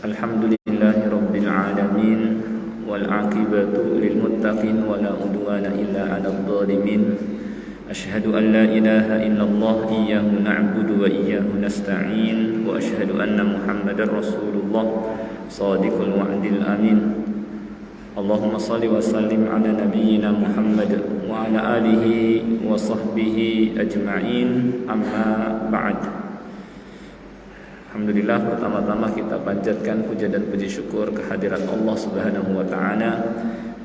Alhamdulillahi rabbil alamin wal aqibatu lil muttaqin wa la udwana illa 'alal zalimin. Asyhadu an la ilaha illallah iyyahu na'budu wa iyyahu nasta'in wa asyhadu anna Muhammadar Rasulullah shadiqul wa'dil amin. Allahumma shalli wa sallim ala nabiyyina Muhammad wa ala alihi wa sahbihi ajma'in, amma ba'd. Alhamdulillah, pertama-tama kita panjatkan puja dan puji syukur kehadirat Allah Subhanahu wa taala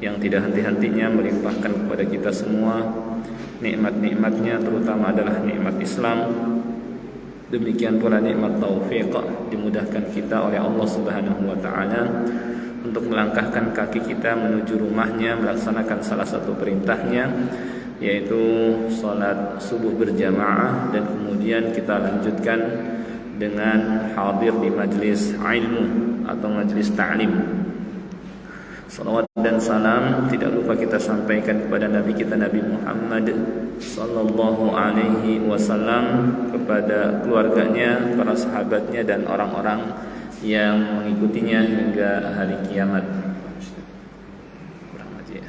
yang tidak henti-hentinya melimpahkan kepada kita semua nikmat-nikmatnya, terutama adalah nikmat Islam. Demikian pula nikmat taufik, dimudahkan kita oleh Allah Subhanahu wa taala untuk melangkahkan kaki kita menuju rumahnya, melaksanakan salah satu perintahnya, yaitu salat subuh berjamaah, dan kemudian kita lanjutkan dengan hadir di majlis ilmu atau majlis ta'lim. Salawat dan salam tidak lupa kita sampaikan kepada Nabi kita Nabi Muhammad sallallahu alaihi wasallam, kepada keluarganya, para sahabatnya, dan orang-orang yang mengikutinya hingga hari kiamat. Kurang aja ya.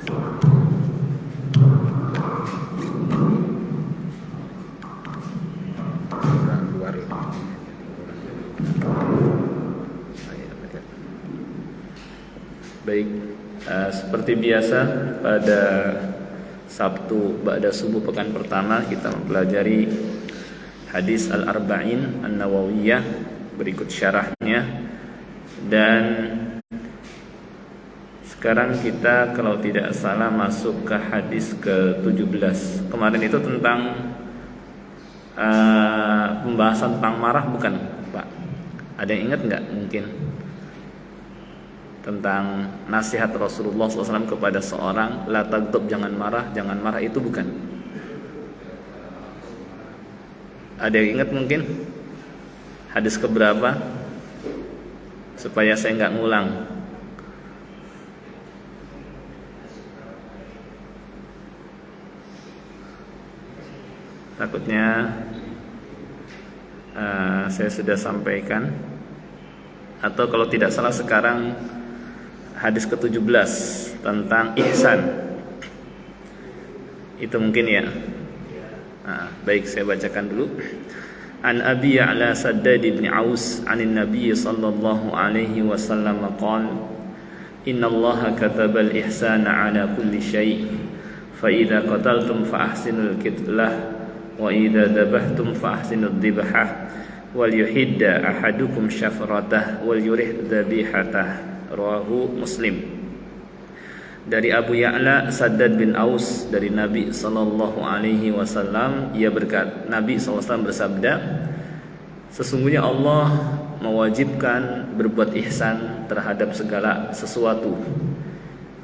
Baik, seperti biasa pada Sabtu ba'da subuh pekan pertama kita mempelajari hadis Al-Arba'in An-Nawawiyah, berikut syarahnya. Dan sekarang kita kalau tidak salah masuk ke hadis ke-17. Kemarin itu tentang pembahasan tentang marah, bukan Pak? Ada yang ingat nggak mungkin? Tentang nasihat Rasulullah SAW kepada seorang, la taghdab, jangan marah itu bukan? Ada yang ingat mungkin? Hadis keberapa? Supaya saya nggak ngulang. Takutnya saya sudah sampaikan, atau kalau tidak salah sekarang hadis ke-17 tentang ihsan. Itu mungkin ya. Baik, saya bacakan dulu. An Abi Ya'la Saddad bin Aus 'anil Nabi sallallahu alaihi wasallam qala inna Allaha kataba al-ihsana 'ala kulli syai' fa idza qataltum fa ahsinul qitlah wa idza dabahtum fa ahsinud dhibhah wal yuhidda ahadukum syafratah wal yurih dhabihatah. Rawahu Muslim. Dari Abu Ya'la Saddad bin Aus dari Nabi sallallahu alaihi wasallam, ia berkata, Nabi sallallahu alaihi wasallam bersabda, sesungguhnya Allah mewajibkan berbuat ihsan terhadap segala sesuatu.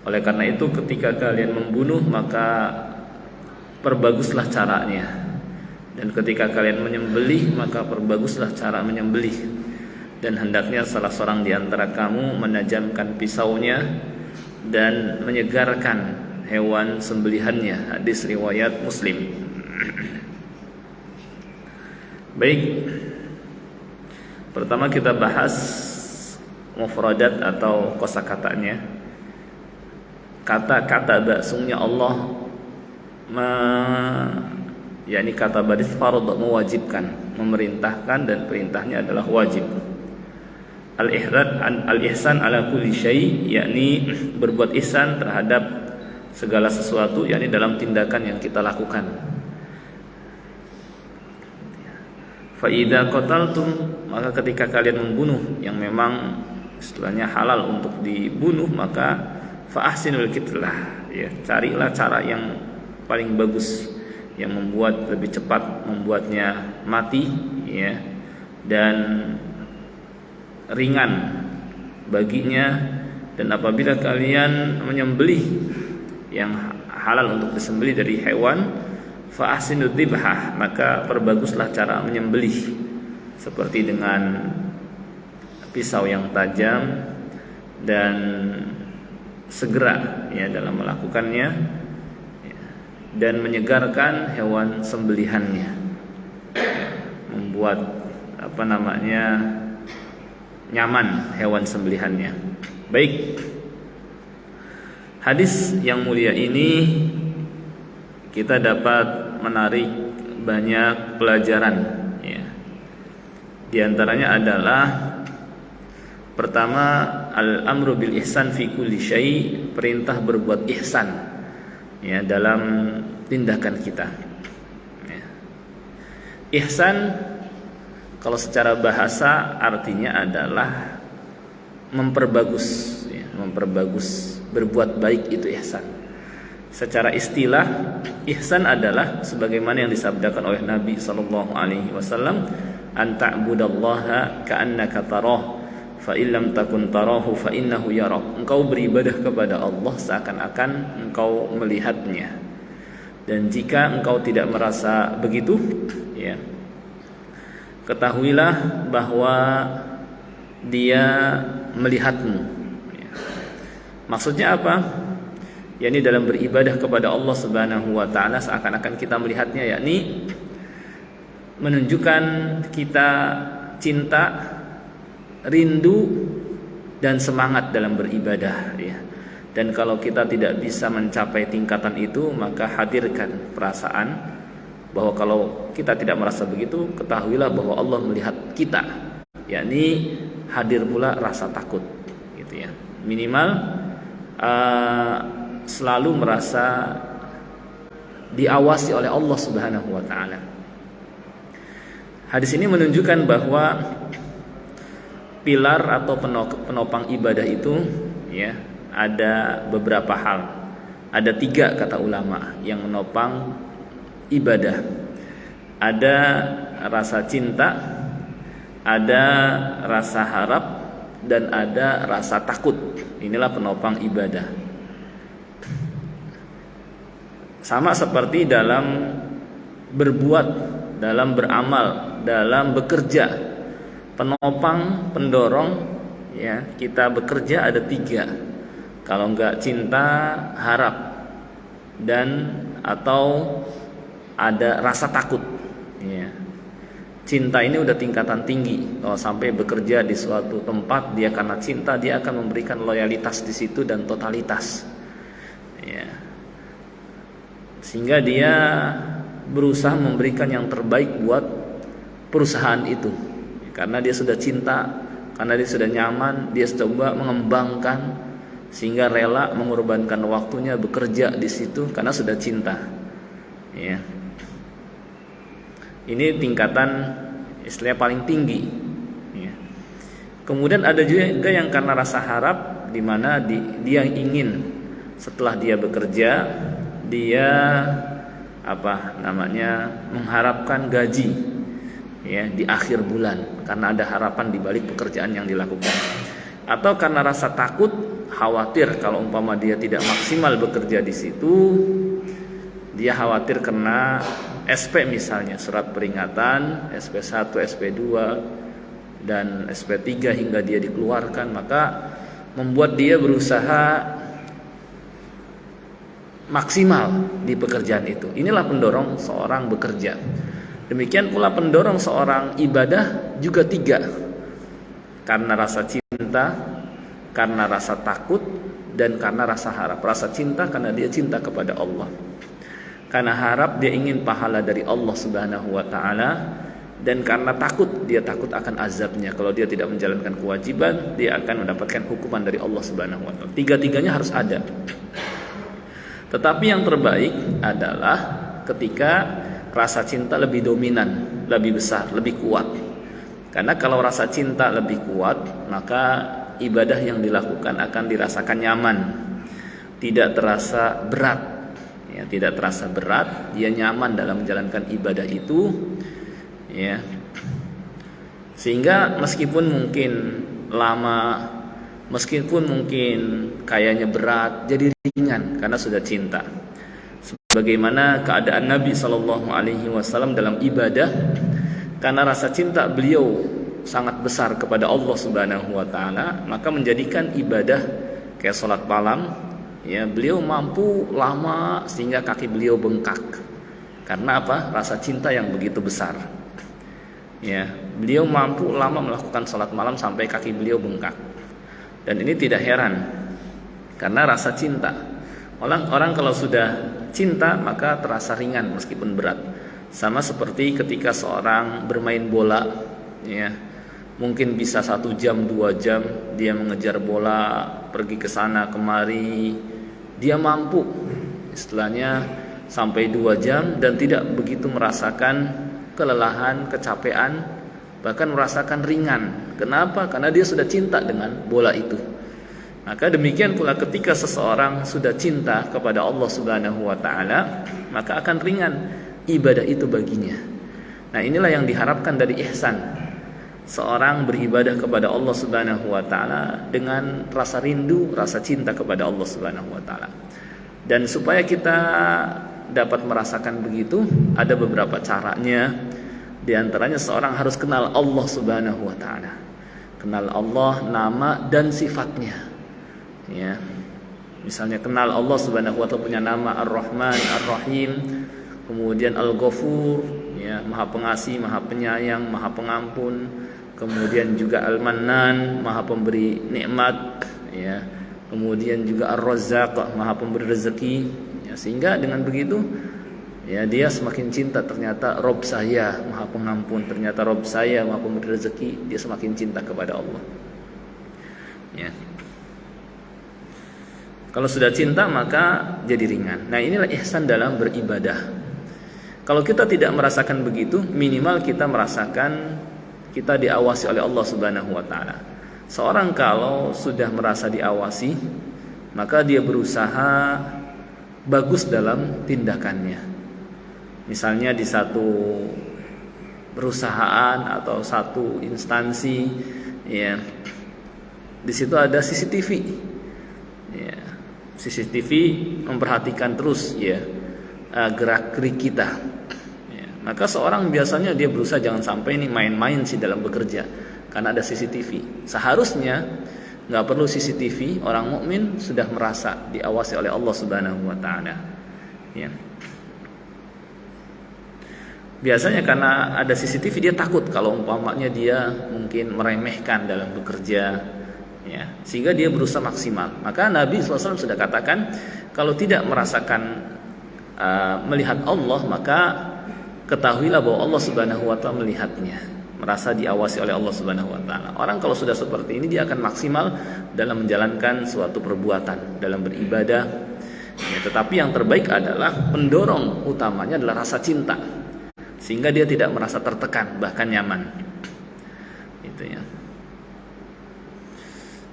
Oleh karena itu ketika kalian membunuh maka perbaguslah caranya, dan ketika kalian menyembelih maka perbaguslah cara menyembelih. Dan hendaknya salah seorang di antara kamu menajamkan pisaunya dan menyegarkan hewan sembelihannya. Hadis riwayat Muslim. Baik, pertama kita bahas mufradat atau kosakatanya. Kata-kata sungguhnya Allah yakni kata badis fard, mewajibkan, memerintahkan, dan perintahnya adalah wajib. Al-ihsan ala kulli syai', yakni berbuat ihsan terhadap segala sesuatu, yakni dalam tindakan yang kita lakukan. Fa idza qataltum, maka ketika kalian membunuh yang memang istilahnya halal untuk dibunuh, maka fa ahsinul qitlah, ya, carilah cara yang paling bagus, yang membuat lebih cepat membuatnya mati, ya, dan ringan baginya. Dan apabila kalian menyembelih yang halal untuk disembelih dari hewan, fa ahsinud dzibhah, maka perbaguslah cara menyembelih, seperti dengan pisau yang tajam, dan segera ya dalam melakukannya, dan menyegarkan hewan sembelihannya, membuat nyaman hewan sembelihannya. Baik, hadis yang mulia ini kita dapat menarik banyak pelajaran, ya. Di antaranya adalah pertama, al-amru bil ihsan fi kulli syai', perintah berbuat ihsan, ya, dalam tindakan kita. Ya. Ihsan kalau secara bahasa artinya adalah memperbagus, ya, memperbagus, berbuat baik itu ihsan. Secara istilah, ihsan adalah sebagaimana yang disabdakan oleh Nabi sallallahu alaihi wasallam, an ta'budallaha ka'annaka tarah, fa illam takun tarahu fa innahu yarak. Engkau beribadah kepada Allah seakan-akan engkau melihatnya. Dan jika engkau tidak merasa begitu, ya, ketahuilah bahwa dia melihatmu. Ya. Maksudnya apa? Yakni dalam beribadah kepada Allah Subhanahu wa taala seakan-akan kita melihatnya, yakni menunjukkan kita cinta, rindu dan semangat dalam beribadah, ya. Dan kalau kita tidak bisa mencapai tingkatan itu, maka hadirkan perasaan bahwa kalau kita tidak merasa begitu, ketahuilah bahwa Allah melihat kita, yakni hadir pula rasa takut, gitu ya. Minimal selalu merasa diawasi oleh Allah Subhanahu wa taala. Hadis ini menunjukkan bahwa pilar atau penopang ibadah itu, ya, ada beberapa hal. Ada 3 kata ulama yang menopang ibadah. Ada rasa cinta, ada rasa harap, dan ada rasa takut. Inilah penopang ibadah. Sama seperti dalam berbuat, dalam beramal, dalam bekerja, penopang, pendorong, ya, kita bekerja ada 3. Kalau enggak cinta, harap, dan atau ada rasa takut, ya. Cinta ini udah tingkatan tinggi. Kalau sampai bekerja di suatu tempat, dia karena cinta, dia akan memberikan loyalitas di situ dan totalitas, ya. Sehingga dia berusaha memberikan yang terbaik buat perusahaan itu. Karena dia sudah cinta, karena dia sudah nyaman, dia coba mengembangkan sehingga rela mengorbankan waktunya bekerja di situ karena sudah cinta. Ya. Ini tingkatan istilahnya paling tinggi. Ya. Kemudian ada juga yang karena rasa harap, di mana dia ingin setelah dia bekerja, dia mengharapkan gaji, ya, di akhir bulan karena ada harapan di balik pekerjaan yang dilakukan. Atau karena rasa takut, khawatir kalau umpama dia tidak maksimal bekerja di situ, dia khawatir kena SP misalnya, surat peringatan, SP1, SP2 dan SP3 hingga dia dikeluarkan, maka membuat dia berusaha maksimal di pekerjaan itu. Inilah pendorong seorang bekerja. Demikian pula pendorong seorang ibadah juga 3. Karena rasa cinta, karena rasa takut, dan karena rasa harap. Rasa cinta karena dia cinta kepada Allah. Karena harap dia ingin pahala dari Allah Subhanahu wa taala, dan karena takut dia takut akan azabnya. Kalau dia tidak menjalankan kewajiban, dia akan mendapatkan hukuman dari Allah Subhanahu wa taala. 3-tiganya harus ada. Tetapi yang terbaik adalah ketika rasa cinta lebih dominan, lebih besar, lebih kuat. Karena kalau rasa cinta lebih kuat, maka ibadah yang dilakukan akan dirasakan nyaman, tidak terasa berat, ya, tidak terasa berat, dia nyaman dalam menjalankan ibadah itu, ya. Sehingga meskipun mungkin lama, meskipun mungkin kayaknya berat, jadi ringan karena sudah cinta. Sebagaimana keadaan Nabi Shallallahu Alaihi Wasallam dalam ibadah, karena rasa cinta beliau sangat besar kepada Allah Subhanahu Wa Taala, maka menjadikan ibadah kayak sholat malam, ya, beliau mampu lama sehingga kaki beliau bengkak. Karena apa? Rasa cinta yang begitu besar. Ya, beliau mampu lama melakukan sholat malam sampai kaki beliau bengkak. Dan ini tidak heran, karena rasa cinta. Orang kalau sudah cinta maka terasa ringan meskipun berat. Sama seperti ketika seorang bermain bola, ya, mungkin bisa 1 jam 2 jam dia mengejar bola, pergi ke sana kemari, dia mampu istilahnya sampai 2 jam dan tidak begitu merasakan kelelahan, kecapean, bahkan merasakan ringan. Kenapa? Karena dia sudah cinta dengan bola itu. Maka demikian pula ketika seseorang sudah cinta kepada Allah Subhanahu wa taala, maka akan ringan ibadah itu baginya. Nah, inilah yang diharapkan dari ihsan. Seorang beribadah kepada Allah Subhanahu wa taala dengan rasa rindu, rasa cinta kepada Allah Subhanahu wa taala. Dan supaya kita dapat merasakan begitu, ada beberapa caranya. Di antaranya seorang harus kenal Allah Subhanahu wa taala. Kenal Allah, nama dan sifatnya. Ya. Misalnya kenal Allah Subhanahu wa taala punya nama Ar-Rahman, Ar-Rahim, kemudian Al-Ghafur, ya, Maha Pengasih, Maha Penyayang, Maha Pengampun, kemudian juga Al-Mannan, Maha Pemberi nikmat, ya. Kemudian juga Ar-Razzaq, Maha Pemberi rezeki, ya, sehingga dengan begitu ya dia semakin cinta, ternyata Rob saya Maha Pengampun, ternyata Rob saya Maha Pemberi rezeki, dia semakin cinta kepada Allah. Ya. Kalau sudah cinta maka jadi ringan. Nah, inilah ihsan dalam beribadah. Kalau kita tidak merasakan begitu, minimal kita merasakan kita diawasi oleh Allah Subhanahu wa taala. Seorang kalau sudah merasa diawasi, maka dia berusaha bagus dalam tindakannya. Misalnya di satu perusahaan atau satu instansi, ya, di situ ada CCTV. Ya, CCTV memperhatikan terus, ya, gerak-gerik kita. Ya, maka seorang biasanya dia berusaha jangan sampai ini main-main sih dalam bekerja, karena ada CCTV. Seharusnya nggak perlu CCTV, orang mukmin sudah merasa diawasi oleh Allah Subhanahu wa taala. Ya. Biasanya karena ada CCTV dia takut kalau umpamanya dia mungkin meremehkan dalam bekerja, ya, sehingga dia berusaha maksimal. Maka Nabi SAW sudah katakan kalau tidak merasakan melihat Allah, maka ketahuilah bahwa Allah Subhanahu wa taala melihatnya, merasa diawasi oleh Allah Subhanahu wa taala. Orang kalau sudah seperti ini dia akan maksimal dalam menjalankan suatu perbuatan, dalam beribadah. Ya, tetapi yang terbaik adalah pendorong utamanya adalah rasa cinta, sehingga dia tidak merasa tertekan, bahkan nyaman. Itu ya.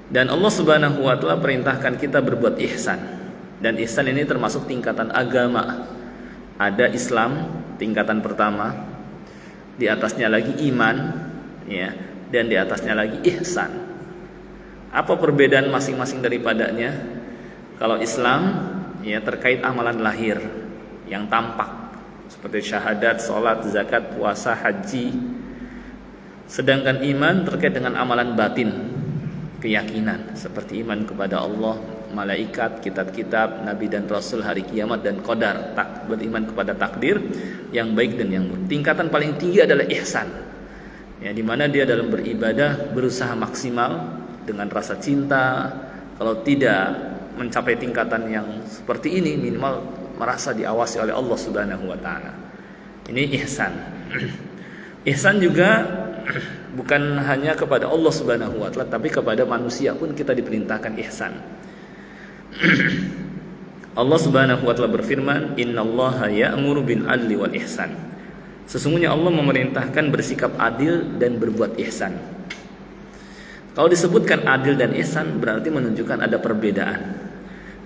Dan Allah Subhanahu wa taala perintahkan kita berbuat ihsan. Dan ihsan ini termasuk tingkatan agama. Ada Islam tingkatan pertama, di atasnya lagi iman, ya, dan di atasnya lagi ihsan. Apa perbedaan masing-masing daripadanya? Kalau Islam, ya, terkait amalan lahir yang tampak seperti syahadat, salat, zakat, puasa, haji. Sedangkan iman terkait dengan amalan batin, keyakinan seperti iman kepada Allah, malaikat, kitab-kitab, nabi dan rasul, hari kiamat dan qadar, beriman kepada takdir yang baik dan yang buruk. Tingkatan paling tinggi adalah ihsan. Ya, di mana dia dalam beribadah berusaha maksimal dengan rasa cinta. Kalau tidak mencapai tingkatan yang seperti ini, minimal merasa diawasi oleh Allah Subhanahu wa taala. Ini ihsan. Ihsan juga bukan hanya kepada Allah Subhanahu wa taala, tapi kepada manusia pun kita diperintahkan ihsan. Allah Subhanahu wa taala berfirman, "Innallaha ya'muru bil 'adli wal ihsan." Sesungguhnya Allah memerintahkan bersikap adil dan berbuat ihsan. Kalau disebutkan adil dan ihsan berarti menunjukkan ada perbedaan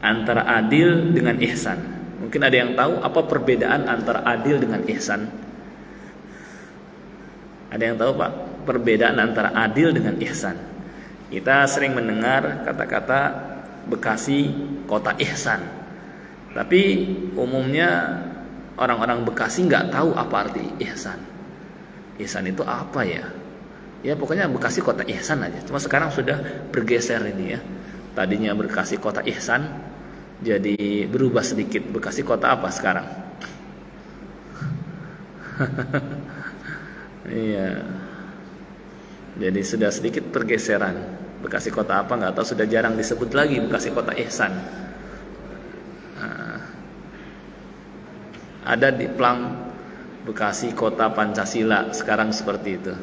antara adil dengan ihsan. Mungkin ada yang tahu apa perbedaan antara adil dengan ihsan? Ada yang tahu, Pak, perbedaan antara adil dengan ihsan? Kita sering mendengar kata-kata Bekasi kota ihsan, tapi umumnya orang-orang Bekasi nggak tahu apa arti ihsan. Ihsan itu apa ya? Ya pokoknya Bekasi kota ihsan aja. Cuma sekarang sudah bergeser ini ya. Tadinya Bekasi kota ihsan, jadi berubah sedikit. Bekasi kota apa sekarang? Iya. Jadi sudah sedikit pergeseran. Bekasi kota apa nggak tahu, sudah jarang disebut lagi Bekasi kota ihsan. Nah, ada di Plang Bekasi kota Pancasila sekarang seperti itu.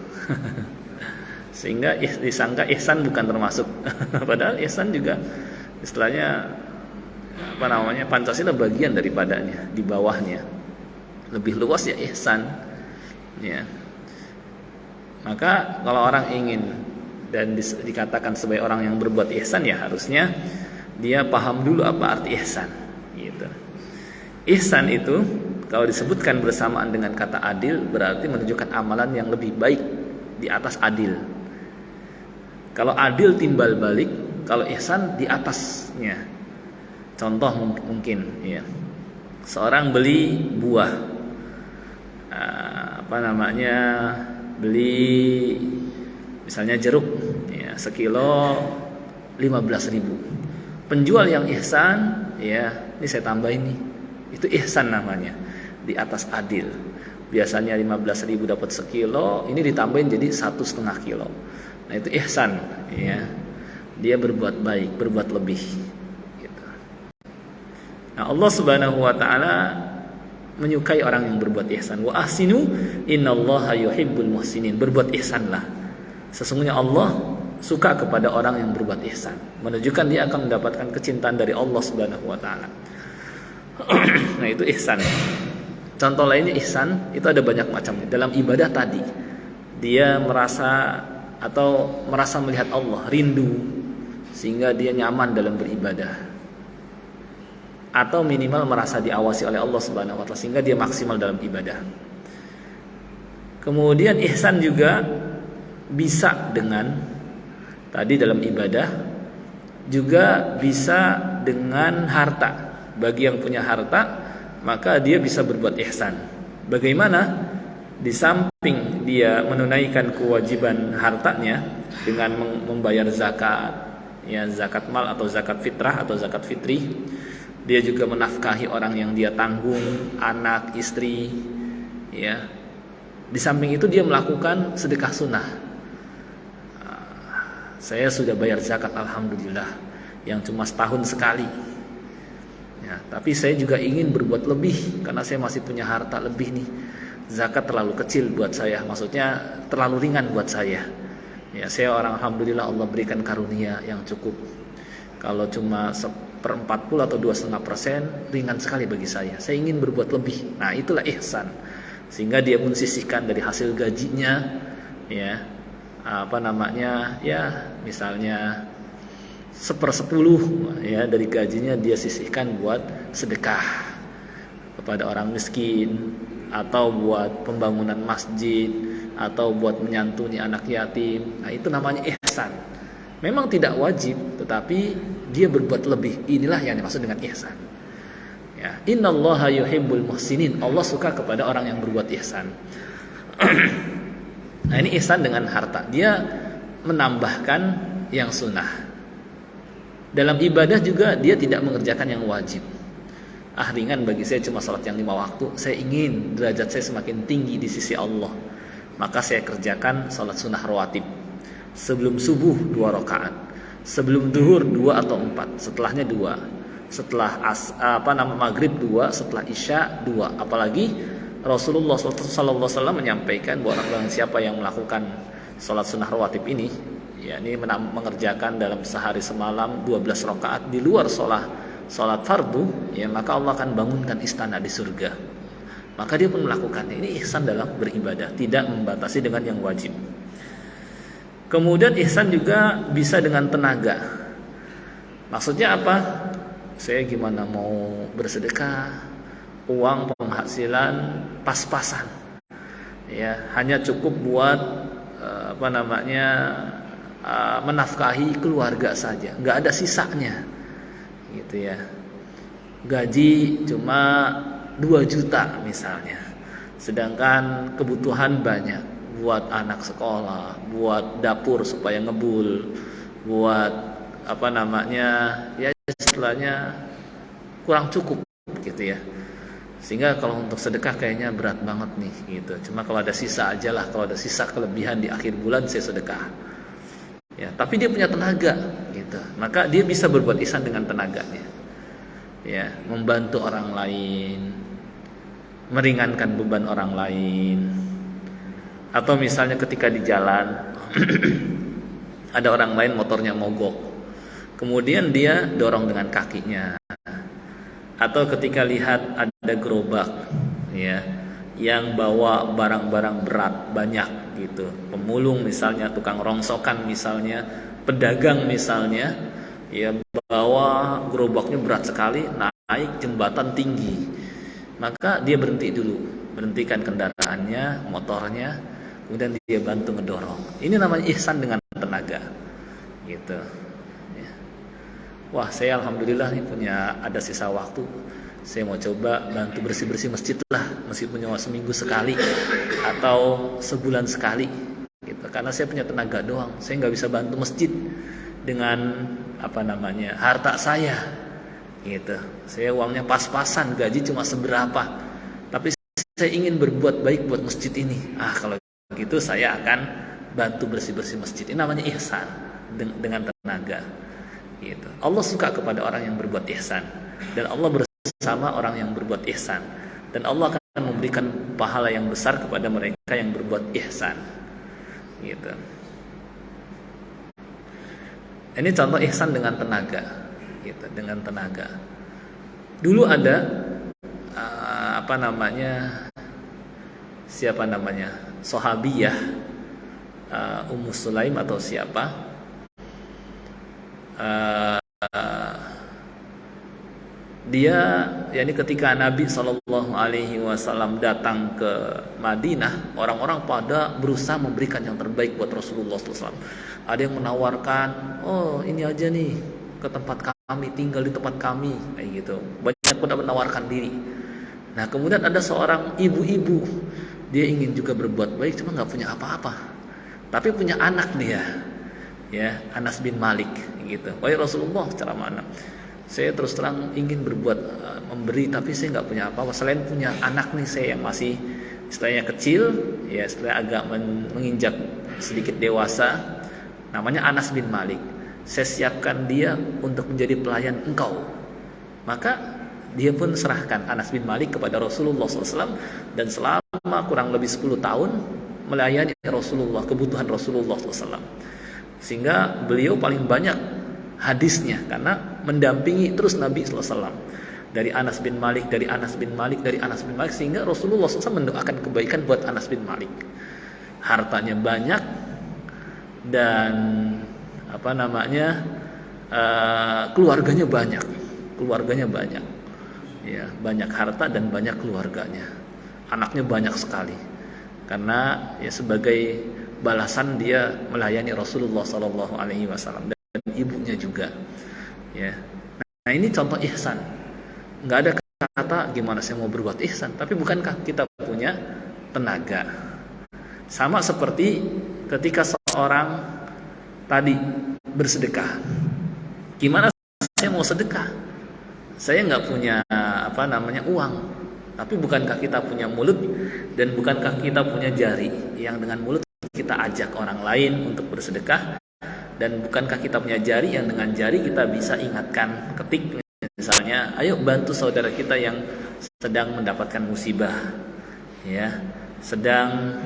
Sehingga disangka ihsan bukan termasuk. Padahal ihsan juga istilahnya Pancasila bagian daripadanya, di bawahnya. Lebih luas ya ihsan. Ya. Maka kalau orang ingin dan dikatakan sebagai orang yang berbuat ihsan, ya harusnya dia paham dulu apa arti ihsan gitu. Ihsan itu kalau disebutkan bersamaan dengan kata adil berarti menunjukkan amalan yang lebih baik di atas adil. Kalau adil timbal balik, kalau ihsan di atasnya. Contoh mungkin ya. Seorang beli buah, beli misalnya jeruk ya, sekilo 15.000. Penjual yang ihsan ya, ini saya tambahin nih, itu ihsan namanya, di atas adil. Biasanya 15.000 dapat sekilo, ini ditambahin jadi 1,5 kilo. Nah itu ihsan ya, dia berbuat baik, berbuat lebih gitu. Nah Allah Subhanahu wa ta'ala menyukai orang yang berbuat ihsan. Wa ahsinu innallaha yuhibbul muhsinin. Berbuat ihsanlah. Sesungguhnya Allah suka kepada orang yang berbuat ihsan. Menunjukkan dia akan mendapatkan kecintaan dari Allah Subhanahu wa taala. Nah, itu ihsan. Contoh lainnya ihsan itu ada banyak macamnya. Dalam ibadah tadi, dia merasa melihat Allah, rindu sehingga dia nyaman dalam beribadah. Atau minimal merasa diawasi oleh Allah Subhanahu wa taala sehingga dia maksimal dalam ibadah. Kemudian ihsan juga bisa dengan tadi dalam ibadah, juga bisa dengan harta. Bagi yang punya harta, maka dia bisa berbuat ihsan. Bagaimana? Di samping dia menunaikan kewajiban hartanya dengan membayar zakat, ya zakat mal atau zakat fitrah atau zakat fitri. Dia juga menafkahi orang yang dia tanggung, anak, istri, ya. Di samping itu dia melakukan sedekah sunnah. Saya sudah bayar zakat alhamdulillah, yang cuma setahun sekali. Ya, tapi saya juga ingin berbuat lebih karena saya masih punya harta lebih nih. Zakat terlalu kecil buat saya, maksudnya terlalu ringan buat saya. Ya, saya orang alhamdulillah Allah berikan karunia yang cukup. Kalau cuma 1/40 atau 2,5% ringan sekali bagi saya. Saya ingin berbuat lebih. Nah, itulah ihsan. Sehingga dia pun sisihkan dari hasil gajinya, ya, ya, misalnya 1/10 ya dari gajinya dia sisihkan buat sedekah kepada orang miskin, atau buat pembangunan masjid, atau buat menyantuni anak yatim. Nah, itu namanya ihsan. Memang tidak wajib, tetapi dia berbuat lebih. Inilah yang dimaksud dengan ihsan. Ya, innallaha yuhibbul muhsinin. Allah suka kepada orang yang berbuat ihsan. Nah, ini ihsan dengan harta. Dia menambahkan yang sunnah. Dalam ibadah juga dia tidak mengerjakan yang wajib. Ringan bagi saya cuma salat yang 5 waktu. Saya ingin derajat saya semakin tinggi di sisi Allah, maka saya kerjakan salat sunnah rawatib. Sebelum subuh 2 rakaat, sebelum duhur 2 atau 4, setelahnya 2, setelah maghrib 2, setelah isya 2. Apalagi Rasulullah SAW menyampaikan bahwa orang siapa yang melakukan salat sunnah rawatib ini, ya, ini mengerjakan dalam sehari semalam 12 rakaat di luar salat fardu, ya, maka Allah akan bangunkan istana di surga. Maka dia pun melakukannya. Ini ihsan dalam beribadah, tidak membatasi dengan yang wajib. Kemudian ihsan juga bisa dengan tenaga. Maksudnya apa? Saya gimana mau bersedekah, uang penghasilan pas-pasan, ya, hanya cukup buat menafkahi keluarga saja, nggak ada sisanya, gitu ya. Gaji cuma 2 juta misalnya, sedangkan kebutuhan banyak. Buat anak sekolah, buat dapur supaya ngebul, buat ya istilahnya kurang cukup gitu ya. Sehingga kalau untuk sedekah kayaknya berat banget nih gitu. Cuma kalau ada sisa aja lah, kalau ada sisa kelebihan di akhir bulan saya sedekah. Ya, tapi dia punya tenaga gitu. Maka dia bisa berbuat ihsan dengan tenaganya. Ya, membantu orang lain, meringankan beban orang lain. Atau misalnya ketika di jalan ada orang lain motornya mogok, kemudian dia dorong dengan kakinya. Atau ketika lihat ada gerobak ya yang bawa barang-barang berat banyak gitu, pemulung misalnya, tukang rongsokan misalnya, pedagang misalnya, ya bawa gerobaknya berat sekali, naik jembatan tinggi, maka dia berhenti dulu, berhentikan kendaraannya, motornya, kemudian dia bantu ngedorong. Ini namanya ihsan dengan tenaga gitu. Wah, saya alhamdulillah nih punya ada sisa waktu. Saya mau coba bantu bersih-bersih masjid lah, meskipun cuma seminggu sekali atau sebulan sekali gitu. Karena saya punya tenaga doang. Saya nggak bisa bantu masjid dengan harta saya gitu. Saya uangnya pas-pasan, gaji cuma seberapa. Tapi saya ingin berbuat baik buat masjid ini. Kalau gitu saya akan bantu bersih-bersih masjid. Ini namanya ihsan dengan tenaga. Gitu. Allah suka kepada orang yang berbuat ihsan, dan Allah bersama orang yang berbuat ihsan, dan Allah akan memberikan pahala yang besar kepada mereka yang berbuat ihsan. Gitu. Ini contoh ihsan dengan tenaga. Gitu, dengan tenaga. Dulu ada sahabiyah Ummu Sulaim atau siapa? Dia ketika Nabi SAW datang ke Madinah, orang-orang pada berusaha memberikan yang terbaik buat Rasulullah SAW. Ada yang menawarkan, ini aja nih ke tempat kami, tinggal di tempat kami, kayak gitu. Banyak pada menawarkan diri. Nah, kemudian ada seorang ibu-ibu, dia ingin juga berbuat baik, cuma nggak punya apa-apa, tapi punya anak dia. Ya, Anas bin Malik gitu. Wahai Rasulullah, secara mana? Saya terus terang ingin berbuat memberi, tapi saya nggak punya apa-apa selain punya anak nih saya yang masih istilahnya kecil, ya setelah agak menginjak sedikit dewasa, namanya Anas bin Malik. Saya siapkan dia untuk menjadi pelayan engkau. Maka dia pun serahkan Anas bin Malik kepada Rasulullah SAW, dan selama kurang lebih 10 tahun melayani Rasulullah, kebutuhan Rasulullah SAW. Sehingga beliau paling banyak hadisnya karena mendampingi terus Nabi SAW dari Anas bin Malik, sehingga Rasulullah SAW mendoakan kebaikan buat Anas bin Malik. Hartanya banyak dan keluarganya banyak, ya banyak harta dan banyak keluarganya, anaknya banyak sekali, karena ya sebagai balasan dia melayani Rasulullah SAW dan ibunya juga. Ya. Nah, ini contoh ihsan. Nggak ada kata gimana saya mau berbuat ihsan, tapi bukankah kita punya tenaga? Sama seperti ketika seorang tadi bersedekah. Gimana saya mau sedekah? Saya nggak punya uang. Tapi bukankah kita punya mulut dan bukankah kita punya jari yang dengan mulut kita ajak orang lain untuk bersedekah, dan bukankah kita punya jari yang dengan jari kita bisa ingatkan, ketik misalnya, ayo bantu saudara kita yang sedang mendapatkan musibah, ya, sedang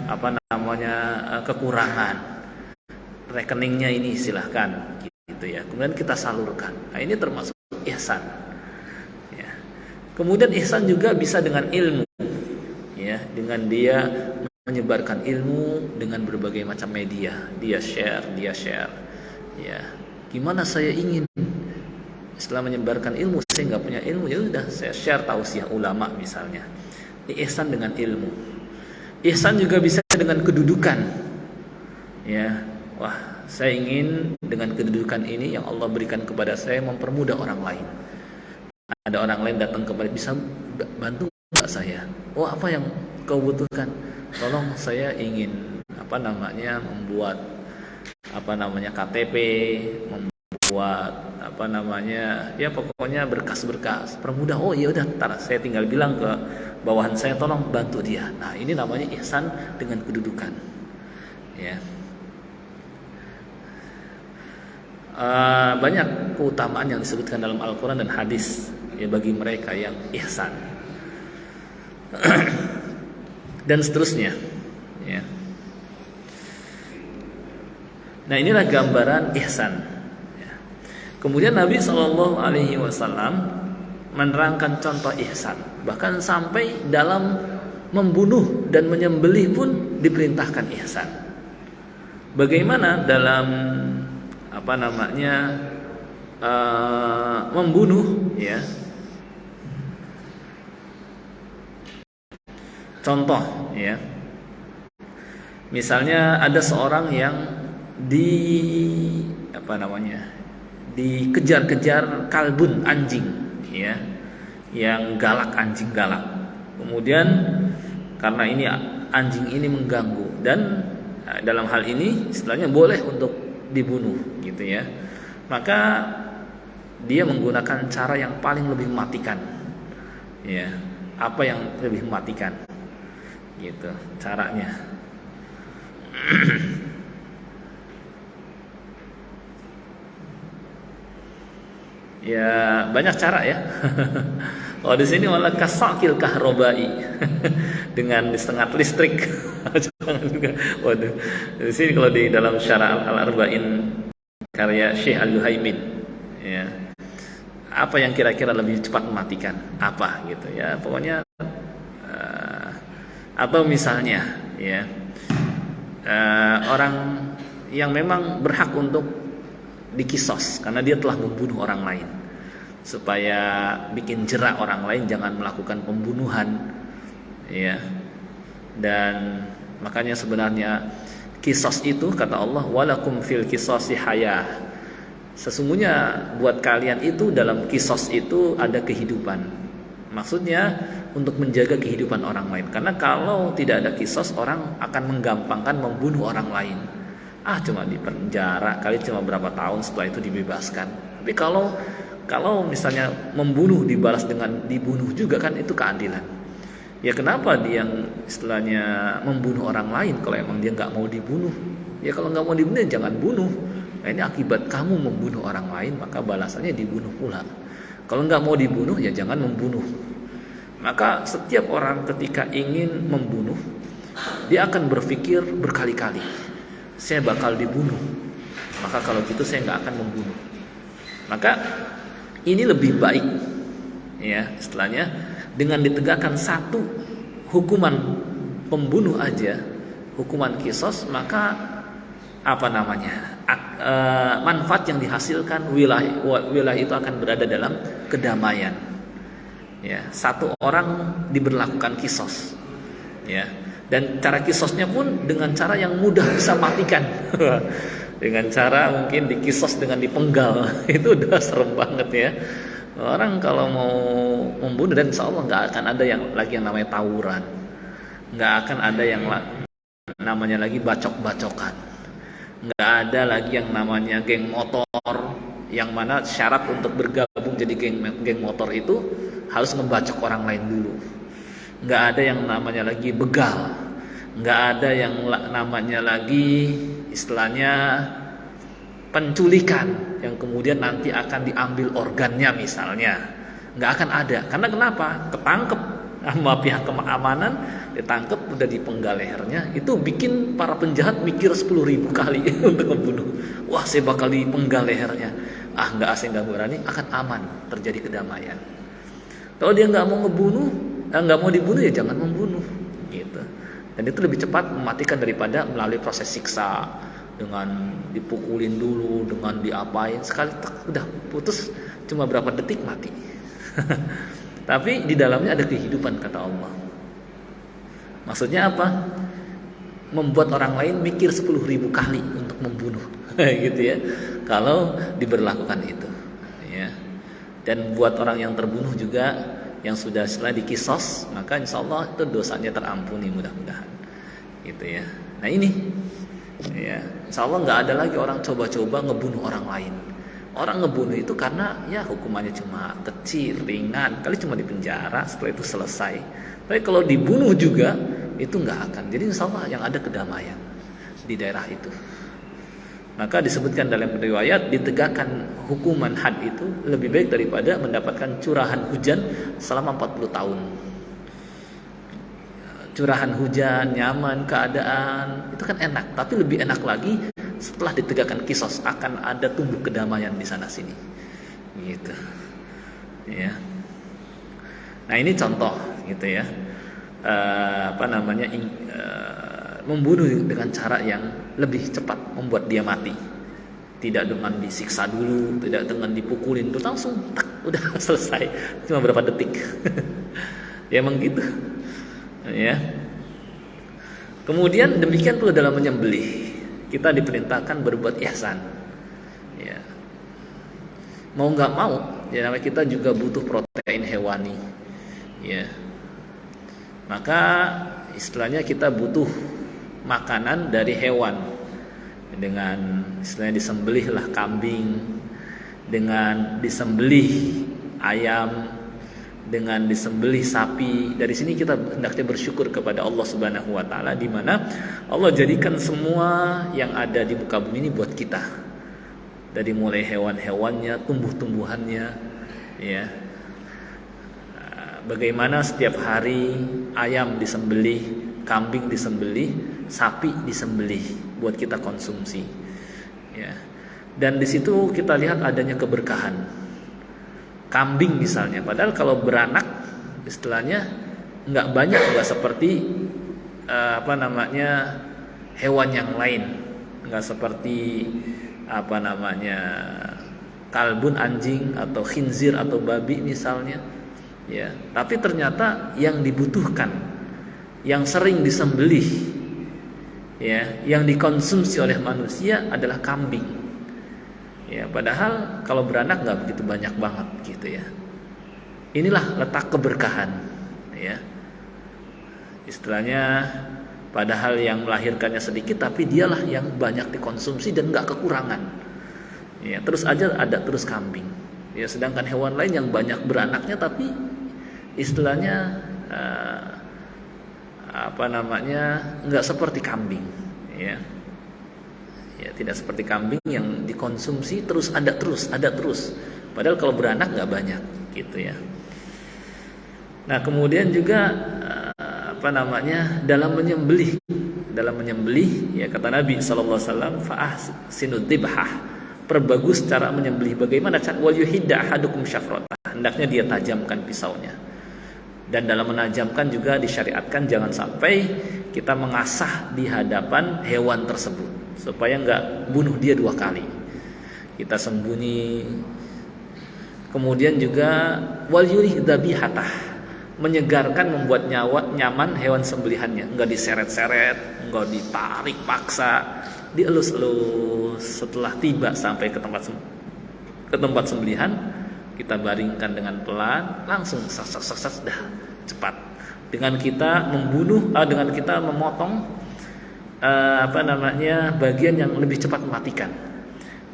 kekurangan, rekeningnya ini silahkan gitu ya, kemudian kita salurkan. Nah, ini termasuk ihsan ya. Kemudian ihsan juga bisa dengan ilmu ya, dengan dia menyebarkan ilmu dengan berbagai macam media, dia share ya. Gimana saya ingin setelah menyebarkan ilmu, saya nggak punya ilmu, ya udah saya share tausiah ulama misalnya. Ini ihsan dengan ilmu. Ihsan juga bisa dengan kedudukan ya. Wah, saya ingin dengan kedudukan ini yang Allah berikan kepada saya mempermudah orang lain. Ada orang lain datang kepada, bisa bantu nggak saya? Apa yang kau butuhkan? Tolong, saya ingin membuat KTP, buat apa namanya, ya pokoknya berkas-berkas, permudah. Oh iya udah, ntar saya tinggal bilang ke bawahan saya tolong bantu dia. Nah ini namanya ihsan dengan kedudukan, ya. Banyak keutamaan yang disebutkan dalam Al-Quran dan hadis ya bagi mereka yang ihsan dan seterusnya, ya. Nah inilah gambaran ihsan, ya. Kemudian Nabi SAW menerangkan contoh ihsan, bahkan sampai dalam membunuh dan menyembelih pun diperintahkan ihsan. Bagaimana dalam apa namanya membunuh, ya. Contoh, ya. Misalnya ada seorang yang dikejar-kejar kalbun, anjing, ya, yang galak, anjing galak. Kemudian karena ini anjing ini mengganggu dan dalam hal ini istilahnya boleh untuk dibunuh, gitu ya. Maka dia menggunakan cara yang paling lebih mematikan, ya. Apa yang lebih mematikan, gitu caranya. Ya banyak cara, ya. Oh di sini malah kasakil kahrobai dengan disengat listrik. Jangan juga. Waduh. Di sini kalau di dalam Syarah Al-Arba'in karya Syekh Al-Luhaimin, ya. Apa yang kira-kira lebih cepat mematikan? Apa gitu ya. Pokoknya atau misalnya, ya, orang yang memang berhak untuk dikisos karena dia telah membunuh orang lain, supaya bikin jerak orang lain jangan melakukan pembunuhan, ya. Dan makanya sebenarnya kisos itu kata Allah, walakum fil qisasi hayah. Sesungguhnya buat kalian itu dalam kisos itu ada kehidupan. Maksudnya untuk menjaga kehidupan orang lain. Karena kalau tidak ada kisos, orang akan menggampangkan membunuh orang lain. Cuma di penjara kali cuma berapa tahun, setelah itu dibebaskan. Tapi kalau misalnya membunuh dibalas dengan dibunuh juga, kan itu keadilan. Ya kenapa dia yang istilahnya membunuh orang lain kalau emang dia nggak mau dibunuh? Ya kalau nggak mau dibunuh jangan bunuh. Nah, ini akibat kamu membunuh orang lain, maka balasannya dibunuh pula. Kalau nggak mau dibunuh ya jangan membunuh. Maka setiap orang ketika ingin membunuh, dia akan berpikir berkali-kali, saya bakal dibunuh, maka kalau gitu saya nggak akan membunuh. Maka ini lebih baik, ya, istilahnya dengan ditegakkan satu hukuman pembunuh aja, hukuman kisos, maka manfaat yang dihasilkan wilayah itu akan berada dalam kedamaian, ya. Satu orang diberlakukan kisos, ya. Dan cara kisosnya pun dengan cara yang mudah bisa matikan. Dengan cara mungkin dikisos dengan dipenggal. Itu udah serem banget, ya. Orang kalau mau membunuh, dan insya Allah nggak akan ada yang lagi yang namanya tawuran, nggak akan ada yang namanya lagi bacok-bacokan, nggak ada lagi yang namanya geng motor, yang mana syarat untuk bergabung jadi geng motor itu harus ngebacok orang lain dulu. Nggak ada yang namanya lagi begal, nggak ada yang namanya lagi istilahnya penculikan yang kemudian nanti akan diambil organnya misalnya. Nggak akan ada. Karena kenapa? Ketangkep sama pihak keamanan, ditangkep udah dipenggal lehernya. Itu bikin para penjahat mikir 10.000 kali untuk membunuh. Wah, saya bakal dipenggal lehernya. Saya nggak berani, akan aman, terjadi kedamaian. Kalau dia nggak mau dibunuh ya jangan membunuh, gitu. Dan itu lebih cepat mematikan daripada melalui proses siksa dengan dipukulin dulu, dengan diapain, sekali udah putus cuma berapa detik mati. Tapi di dalamnya ada kehidupan kata Allah. Maksudnya apa? Membuat orang lain mikir 10.000 kali untuk membunuh, gitu ya. Kalau diberlakukan itu, ya. Dan buat orang yang terbunuh juga, yang sudah setelah dikisos, maka insya Allah itu dosanya terampuni mudah-mudahan, gitu ya. Nah ini, ya, insya Allah nggak ada lagi orang coba-coba ngebunuh orang lain. Orang ngebunuh itu karena ya hukumannya cuma kecil, ringan, kali cuma dipenjara, setelah itu selesai. Tapi kalau dibunuh juga itu nggak akan. Jadi insya Allah yang ada kedamaian di daerah itu. Maka disebutkan dalam riwayat ditegakkan hukuman had itu lebih baik daripada mendapatkan curahan hujan selama 40 tahun. Curahan hujan, nyaman, keadaan itu kan enak, tapi lebih enak lagi setelah ditegakkan kisos, akan ada tumbuh kedamaian di sana sini. Gitu. Ya. Nah, ini contoh gitu ya. Membunuh dengan cara yang lebih cepat, membuat dia mati. Tidak dengan disiksa dulu, tidak dengan dipukulin, itu langsung tak, udah selesai. Cuma berapa detik. Ya emang gitu. Ya. Kemudian demikian pula dalam menyembelih, kita diperintahkan berbuat ihsan. Ya. Mau nggak mau, ya namanya kita juga butuh protein hewani. Ya. Maka istilahnya kita butuh makanan dari hewan. Dengan istilahnya disembelihlah kambing, dengan disembelih ayam, dengan disembelih sapi. Dari sini kita hendaknya bersyukur kepada Allah Subhanahu wa taala, di mana Allah jadikan semua yang ada di muka bumi ini buat kita. Dari mulai hewan-hewannya, tumbuh-tumbuhannya, ya. Bagaimana setiap hari ayam disembelih, kambing disembelih, sapi disembelih buat kita konsumsi. Ya. Dan di situ kita lihat adanya keberkahan. Kambing misalnya, padahal kalau beranak istilahnya nggak banyak, nggak seperti hewan yang lain, nggak seperti kalbun, anjing atau khinzir atau babi misalnya, ya. Tapi ternyata yang dibutuhkan, yang sering disembelih, ya, yang dikonsumsi oleh manusia adalah kambing. Ya, padahal kalau beranak nggak begitu banyak banget gitu ya. Inilah letak keberkahan, ya. Istilahnya padahal yang melahirkannya sedikit, tapi dialah yang banyak dikonsumsi dan nggak kekurangan. Ya, terus aja ada terus kambing. Ya, sedangkan hewan lain yang banyak beranaknya tapi istilahnya nggak seperti kambing, ya. Ya, tidak seperti kambing yang dikonsumsi terus ada terus. Padahal kalau beranak nggak banyak, gitu ya. Nah, kemudian juga dalam menyembelih, ya kata Nabi sallallahu alaihi wasallam, fa'ahsinud dzibhah, perbagus cara menyembelih. Bagaimana cara? Wal yuhidda ahadukum syafrata, hendaknya dia tajamkan pisaunya. Dan dalam menajamkan juga disyariatkan jangan sampai kita mengasah di hadapan hewan tersebut, supaya nggak bunuh dia 2 kali. Kita sembunyi. Kemudian juga wal yurih dhabihatah, menyegarkan, membuat nyaman hewan sembelihannya, nggak diseret-seret, nggak ditarik paksa, dielus-elus. Setelah tiba sampai ke tempat sembelihan, kita baringkan dengan pelan, langsung sak dah cepat. Dengan kita dengan kita memotong bagian yang lebih cepat mematikan,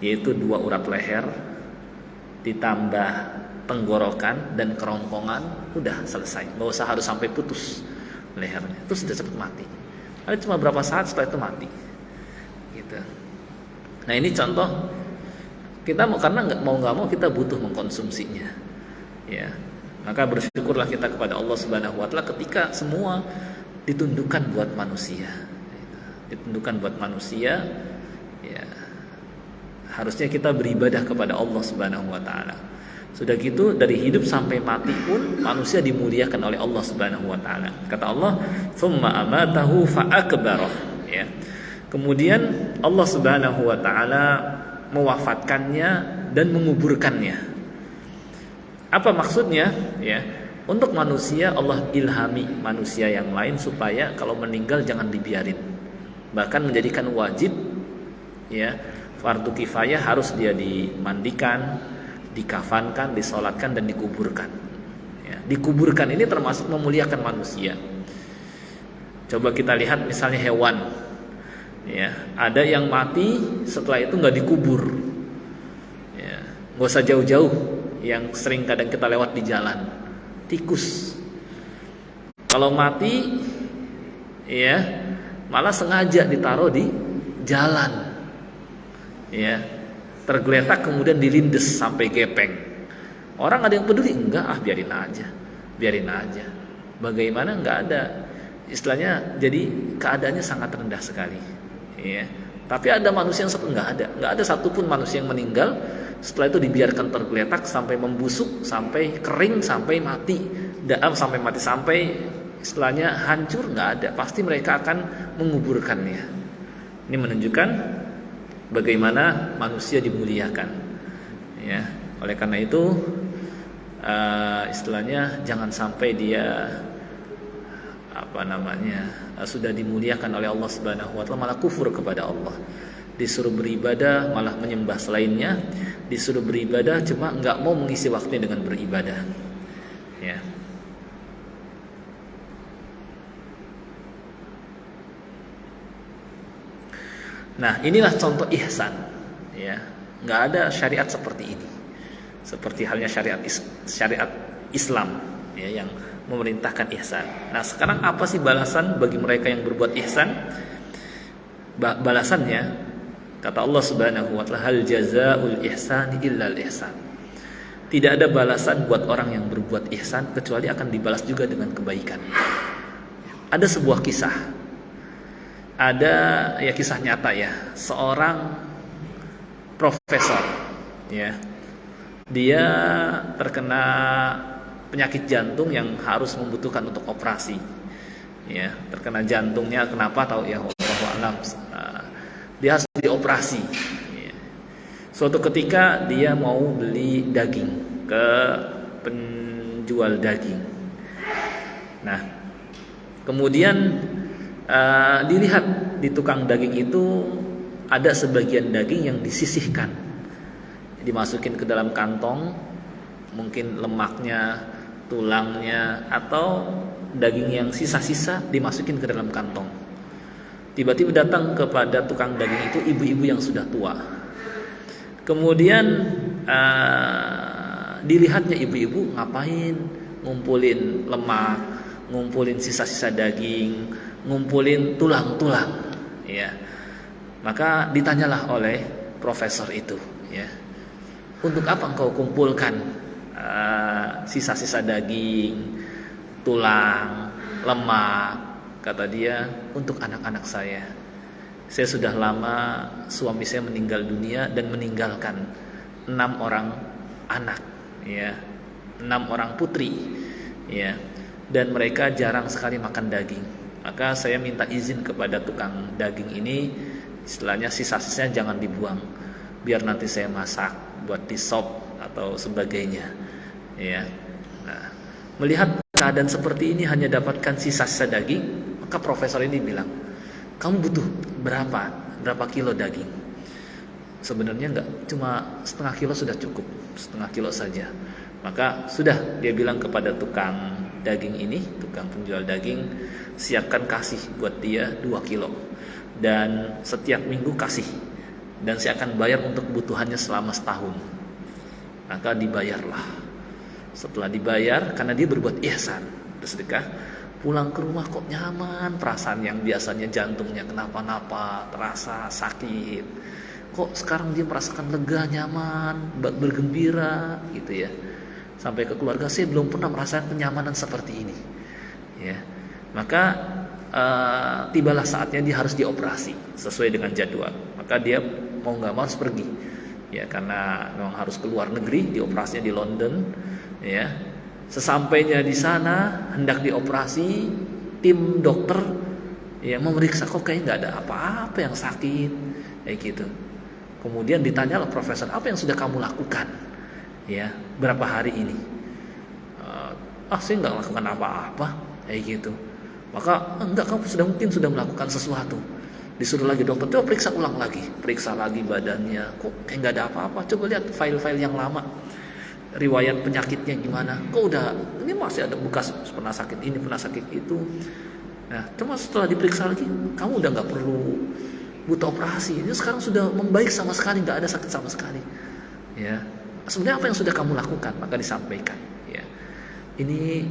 yaitu 2 urat leher ditambah tenggorokan dan kerongkongan, udah selesai. Nggak usah harus sampai putus lehernya, itu sudah cepat mati. Ada cuma berapa saat setelah itu mati, gitu. Nah, ini contoh kita karena nggak mau kita butuh mengkonsumsinya, ya. Maka bersyukurlah kita kepada Allah Subhanahu wa taala ketika semua ditundukkan buat manusia. Ditundukkan buat manusia, ya. Harusnya kita beribadah kepada Allah Subhanahu wa taala. Sudah gitu dari hidup sampai mati pun manusia dimuliakan oleh Allah Subhanahu wa taala. Kata Allah, "Tsumma amatahu fa akbarah." Ya. Kemudian Allah Subhanahu wa taala mewafatkannya dan menguburkannya. Apa maksudnya? Ya, untuk manusia Allah ilhami manusia yang lain supaya kalau meninggal jangan dibiarin. Bahkan menjadikan wajib, ya, fardu kifayah, harus dia dimandikan, dikafankan, disolatkan dan dikuburkan. Ya, dikuburkan ini termasuk memuliakan manusia. Coba kita lihat misalnya hewan. Ya, ada yang mati setelah itu nggak dikubur. Ya, Nggak usah jauh-jauh, yang sering kadang kita lewat di jalan, tikus. Kalau mati, ya malah sengaja ditaruh di jalan, ya tergeletak kemudian dilindes sampai gepeng. Orang ada yang peduli? Enggak, biarin aja, biarin aja. Bagaimana? Enggak ada. Istilahnya, jadi keadaannya sangat rendah sekali, ya. Tapi ada manusia yang enggak ada satupun manusia yang meninggal setelah itu dibiarkan tergeletak sampai membusuk, sampai kering, sampai mati, sampai istilahnya hancur, enggak ada. Pasti mereka akan menguburkannya. Ini menunjukkan bagaimana manusia dimuliakan, ya. Oleh karena itu, istilahnya jangan sampai dia sudah dimuliakan oleh Allah Subhanahu wa taala malah kufur kepada Allah. Disuruh beribadah malah menyembah selainnya, disuruh beribadah cuma enggak mau mengisi waktunya dengan beribadah, ya. Nah, inilah contoh ihsan, ya. Enggak ada syariat seperti ini. Seperti halnya syariat Islam, ya, yang memerintahkan ihsan. Nah, sekarang apa sih balasan bagi mereka yang berbuat ihsan? Balasannya kata Allah Subhanahu wa taala, hal jazaa'ul ihsani illal ihsan. Tidak ada balasan buat orang yang berbuat ihsan kecuali akan dibalas juga dengan kebaikan. Ada sebuah kisah. Ada ya kisah nyata, ya. Seorang profesor, ya. Dia terkena penyakit jantung yang harus membutuhkan untuk operasi, ya. Terkena jantungnya, kenapa tahu ya, Allahu a'lam. Dia harus dioperasi, ya. Suatu ketika dia mau beli daging ke penjual daging. Nah, kemudian dilihat di tukang daging itu ada sebagian daging yang disisihkan, dimasukin ke dalam kantong, mungkin lemaknya, tulangnya, atau daging yang sisa-sisa dimasukin ke dalam kantong. Tiba-tiba datang kepada tukang daging itu ibu-ibu yang sudah tua. Kemudian dilihatnya ibu-ibu ngapain, ngumpulin lemak, ngumpulin sisa-sisa daging, ngumpulin tulang-tulang, ya. Maka ditanyalah oleh profesor itu, ya, untuk apa engkau kumpulkan sisa-sisa daging, tulang, lemak? Kata dia, untuk anak-anak saya. Saya sudah lama, suami saya meninggal dunia dan meninggalkan 6 orang anak, ya, 6 orang putri, ya, dan mereka jarang sekali makan daging. Maka saya minta izin kepada tukang daging ini, istilahnya sisa-sisanya jangan dibuang, biar nanti saya masak buat di sop atau sebagainya, ya. Nah, melihat keadaan seperti ini hanya dapatkan sisa-sisa daging, maka profesor ini bilang, kamu butuh berapa kilo daging? Sebenarnya enggak, cuma setengah kilo sudah cukup, setengah kilo saja. Maka sudah dia bilang kepada tukang daging ini, tukang penjual daging, siapkan kasih buat dia 2 kilo, dan setiap minggu kasih, dan saya akan bayar untuk kebutuhannya selama setahun. Maka dibayarlah. Setelah dibayar, karena dia berbuat ihsan, bersedekah, pulang ke rumah kok nyaman, perasaan yang biasanya jantungnya kenapa-napa, terasa sakit, kok sekarang dia merasakan lega, nyaman, bergembira, gitu, ya. Sampai ke keluarga, saya belum pernah merasakan kenyamanan seperti ini, ya. Maka tibalah saatnya dia harus dioperasi sesuai dengan jadwal. Maka dia mau nggak mau harus pergi, ya, karena memang harus keluar negeri, dioperasinya di London, ya. Sesampainya di sana hendak dioperasi, tim dokter, ya, memeriksa, kok kayaknya nggak ada apa-apa yang sakit, kayak gitu. Kemudian ditanya oleh profesor, apa yang sudah kamu lakukan, ya, berapa hari ini? Saya nggak lakukan apa-apa, kayak gitu. Maka enggak, kamu mungkin sudah melakukan sesuatu. Disuruh lagi dokter, coba periksa ulang lagi, periksa lagi badannya, kok kayak nggak ada apa-apa. Coba lihat file-file yang lama, riwayat penyakitnya gimana, kok udah ini masih ada bekas pernah sakit ini, pernah sakit itu. Nah, cuma setelah diperiksa lagi, kamu udah nggak perlu butuh operasi, ini sekarang sudah membaik sama sekali, nggak ada sakit sama sekali, ya. Sebenarnya apa yang sudah kamu lakukan? Maka disampaikan, ya. Ini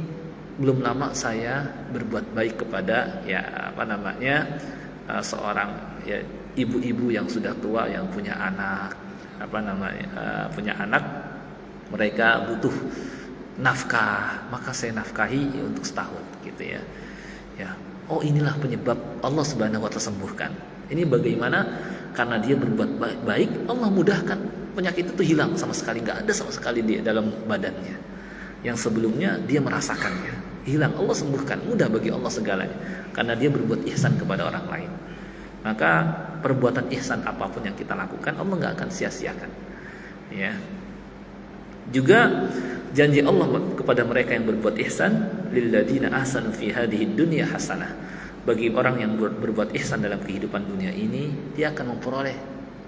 belum lama saya berbuat baik kepada seorang ya ibu-ibu yang sudah tua yang punya anak, punya anak, mereka butuh nafkah, maka saya nafkahi untuk setahun, gitu ya. Ya, oh inilah penyebab Allah Subhanahu wa taala sembuhkan. Ini bagaimana? Karena dia berbuat baik, Allah mudahkan penyakit itu hilang sama sekali, nggak ada sama sekali di dalam badannya. Yang sebelumnya dia merasakannya, hilang, Allah sembuhkan, mudah bagi Allah segalanya. Karena dia berbuat ihsan kepada orang lain. Maka perbuatan ihsan apapun yang kita lakukan, Allah nggak akan sia-siakan. Ya. Juga janji Allah kepada mereka yang berbuat ihsan, lilladzina ahsanu fi hadhihi dunya hasanah. Bagi orang yang berbuat ihsan dalam kehidupan dunia ini, dia akan memperoleh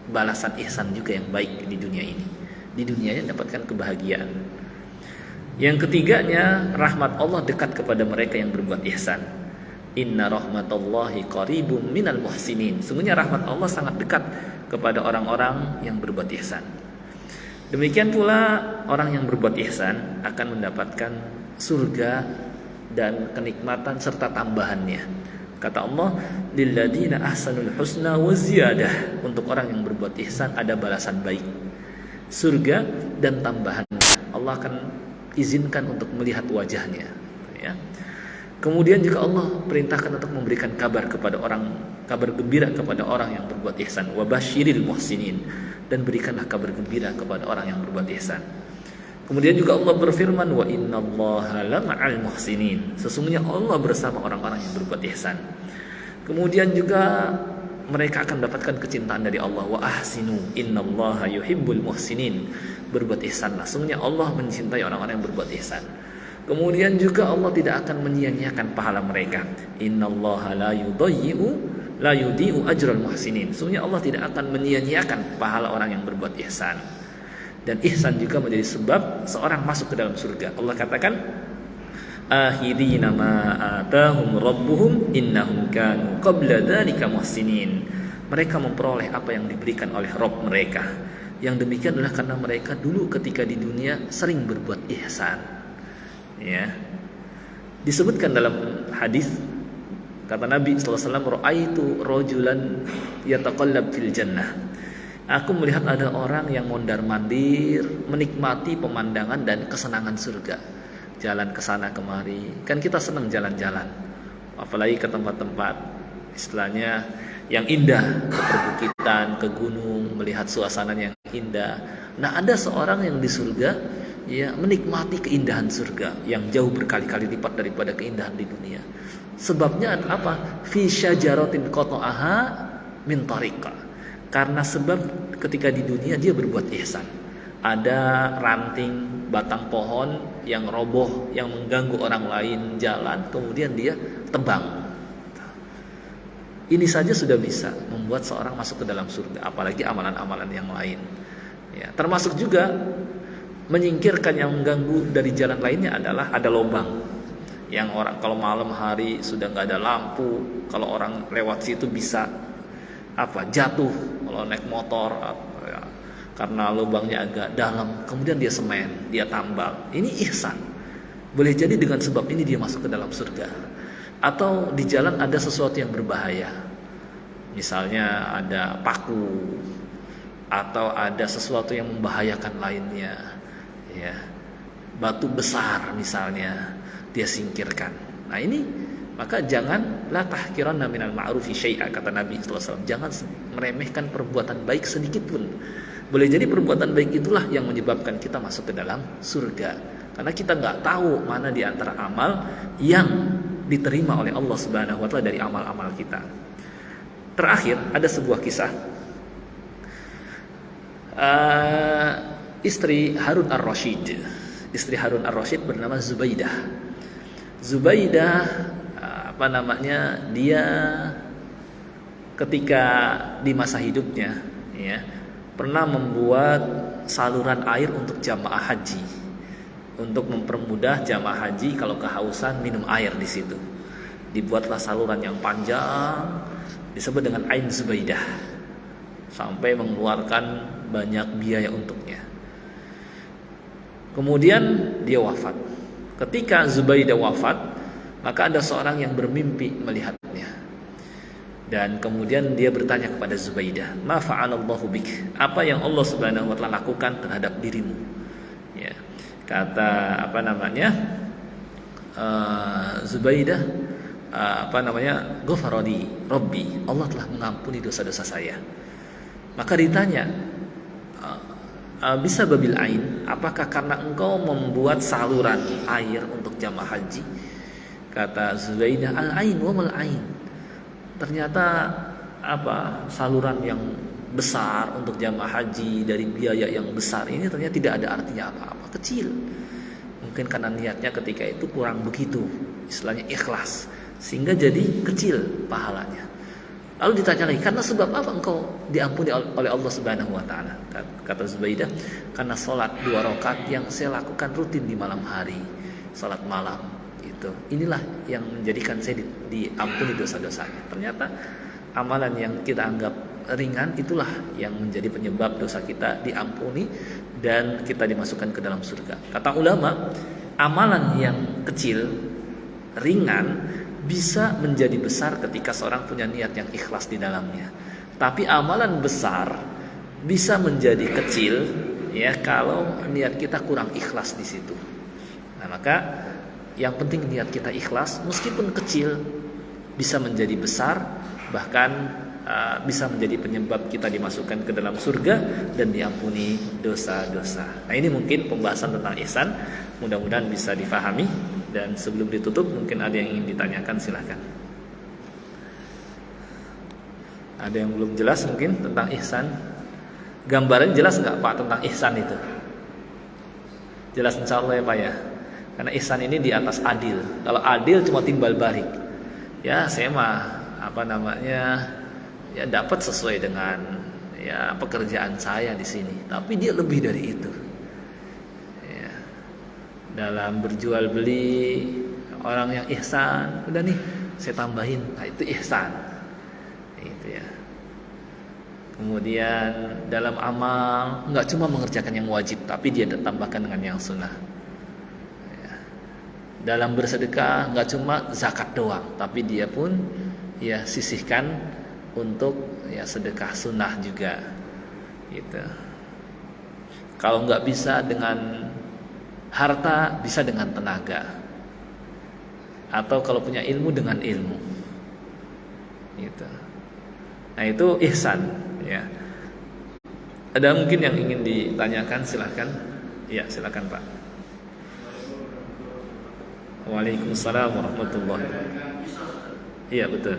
balasan ihsan juga yang baik di dunia ini. Di dunianya dapatkan kebahagiaan. Yang ketiganya, rahmat Allah dekat kepada mereka yang berbuat ihsan. Inna rahmatallahi qaribum minal muhsinin. Sungguhnya rahmat Allah sangat dekat kepada orang-orang yang berbuat ihsan. Demikian pula orang yang berbuat ihsan akan mendapatkan surga dan kenikmatan serta tambahannya. Kata Allah, lilladzina ahsanul husna wa ziyadah. Untuk orang yang berbuat ihsan ada balasan baik, surga dan tambahan. Allah akan izinkan untuk melihat wajahnya, ya. Kemudian juga Allah perintahkan untuk memberikan kabar gembira kepada orang yang berbuat ihsan. Wa basyiril muhsinin, dan berikanlah kabar gembira kepada orang yang berbuat ihsan. Kemudian juga Allah berfirman, wa innallaha lama'al muhsinin. Sesungguhnya Allah bersama orang-orang yang berbuat ihsan. Kemudian juga mereka akan mendapatkan kecintaan dari Allah. Wa ahsinu innallaha yuhibbul muhsinin. Berbuat ihsanlah, sesungguhnya Allah mencintai orang-orang yang berbuat ihsan. Kemudian juga Allah tidak akan menyia-nyiakan pahala mereka. Innallaha la yudhi'u ajral muhsinin. Sesungguhnya Allah tidak akan menyia-nyiakan pahala orang yang berbuat ihsan. Dan ihsan juga menjadi sebab seorang masuk ke dalam surga. Allah katakan, akhirina ma atahum rabbuhum innahum kanu qabla dzalika muhsinin. Mereka memperoleh apa yang diberikan oleh Rabb mereka. Yang demikian adalah karena mereka dulu ketika di dunia sering berbuat ihsan. Ya. Disebutkan dalam hadis, kata Nabi sallallahu alaihi wasallam, ra'aitu rajulan yataqallab fil jannah. Aku melihat ada orang yang mondar-mandir menikmati pemandangan dan kesenangan surga. Jalan ke sana kemari. Kan kita senang jalan-jalan. Apalagi ke tempat-tempat istilahnya yang indah, ke perbukitan, ke gunung, melihat suasana yang indah. Nah, ada seorang yang di surga ya menikmati keindahan surga yang jauh berkali-kali lipat daripada keindahan di dunia. Sebabnya apa? Fi syajaratin qata'aha min tariqah. Karena sebab ketika di dunia dia berbuat ihsan. Ada ranting, batang pohon yang roboh, yang mengganggu orang lain jalan, kemudian dia tebang. Ini saja sudah bisa membuat seorang masuk ke dalam surga, apalagi amalan-amalan yang lain. Ya, termasuk juga menyingkirkan yang mengganggu dari jalan lainnya adalah ada lubang. Yang orang kalau malam hari sudah nggak ada lampu, kalau orang lewat situ bisa jatuh kalau naik motor ya, karena lubangnya agak dalam, kemudian dia semen, dia tambal. Ini ihsan. Boleh jadi dengan sebab ini dia masuk ke dalam surga. Atau di jalan ada sesuatu yang berbahaya, misalnya ada paku atau ada sesuatu yang membahayakan lainnya, ya, batu besar misalnya, dia singkirkan. Nah ini, maka jangan la tahqiranna minal ma'rufi syai'a, kata Nabi sallallahu alaihi wasallam. Jangan meremehkan perbuatan baik sedikit pun. Boleh jadi perbuatan baik itulah yang menyebabkan kita masuk ke dalam surga. Karena kita nggak tahu mana di antara amal yang diterima oleh Allah Subhanahu wa taala dari amal-amal kita. Terakhir ada sebuah kisah. Istri Harun ar-Rasyid. Istri Harun ar-Rasyid bernama Zubaidah. Dia ketika di masa hidupnya ya pernah membuat saluran air untuk jamaah haji, untuk mempermudah jamaah haji kalau kehausan minum air di situ. Dibuatlah saluran yang panjang disebut dengan Ain Zubaidah, sampai mengeluarkan banyak biaya untuknya. Kemudian dia wafat. Ketika Zubaidah wafat, maka ada seorang yang bermimpi melihatnya. Dan kemudian dia bertanya kepada Zubaidah, "Ma fa'alallahu bik?" Apa yang Allah Subhanahu wa taala lakukan terhadap dirimu? Ya. Kata Zubaidah, "Ghafarani Rabbi." Allah telah mengampuni dosa-dosa saya. Maka ditanya, bisa babil ain, apakah karena engkau membuat saluran air untuk jamaah haji? Kata Zubaidah, al ain wa mal ain. Ternyata saluran yang besar untuk jamaah haji dari biaya yang besar ini ternyata tidak ada artinya apa-apa, kecil. Mungkin karena niatnya ketika itu kurang begitu, istilahnya ikhlas, sehingga jadi kecil pahalanya. Lalu ditanya lagi, karena sebab apa engkau diampuni oleh Allah Subhanahu wa taala? Kata Zubaidah, karena salat 2 rakaat yang saya lakukan rutin di malam hari, salat malam itu. Inilah yang menjadikan saya diampuni dosa-dosanya. Ternyata amalan yang kita anggap ringan itulah yang menjadi penyebab dosa kita diampuni dan kita dimasukkan ke dalam surga. Kata ulama, amalan yang kecil, ringan bisa menjadi besar ketika seorang punya niat yang ikhlas di dalamnya. Tapi amalan besar bisa menjadi kecil ya kalau niat kita kurang ikhlas di situ. Nah, maka yang penting niat kita ikhlas, meskipun kecil bisa menjadi besar, bahkan bisa menjadi penyebab kita dimasukkan ke dalam surga dan diampuni dosa-dosa. Nah, ini mungkin pembahasan tentang ihsan, mudah-mudahan bisa difahami. Dan sebelum ditutup mungkin ada yang ingin ditanyakan, silahkan. Ada yang belum jelas mungkin tentang ihsan? Gambaran jelas nggak Pak tentang ihsan itu? Jelas insya Allah ya Pak ya. Karena ihsan ini di atas adil. Kalau adil cuma timbal balik. Ya saya mah ya dapat sesuai dengan ya pekerjaan saya di sini. Tapi dia lebih dari itu. Dalam berjual beli, orang yang ihsan, udah nih saya tambahin, nah itu ihsan, itu ya. Kemudian dalam amal nggak cuma mengerjakan yang wajib, tapi dia tambahkan dengan yang sunnah. Ya. Dalam bersedekah nggak cuma zakat doang, tapi dia pun ya sisihkan untuk ya sedekah sunnah juga, gitu. Kalau nggak bisa dengan harta, bisa dengan tenaga, atau kalau punya ilmu dengan ilmu, gitu. Nah itu ihsan, ya. Ada mungkin yang ingin ditanyakan, silakan. Ya silakan Pak. Waalaikumsalam warahmatullahi wabarakatuh. Iya betul.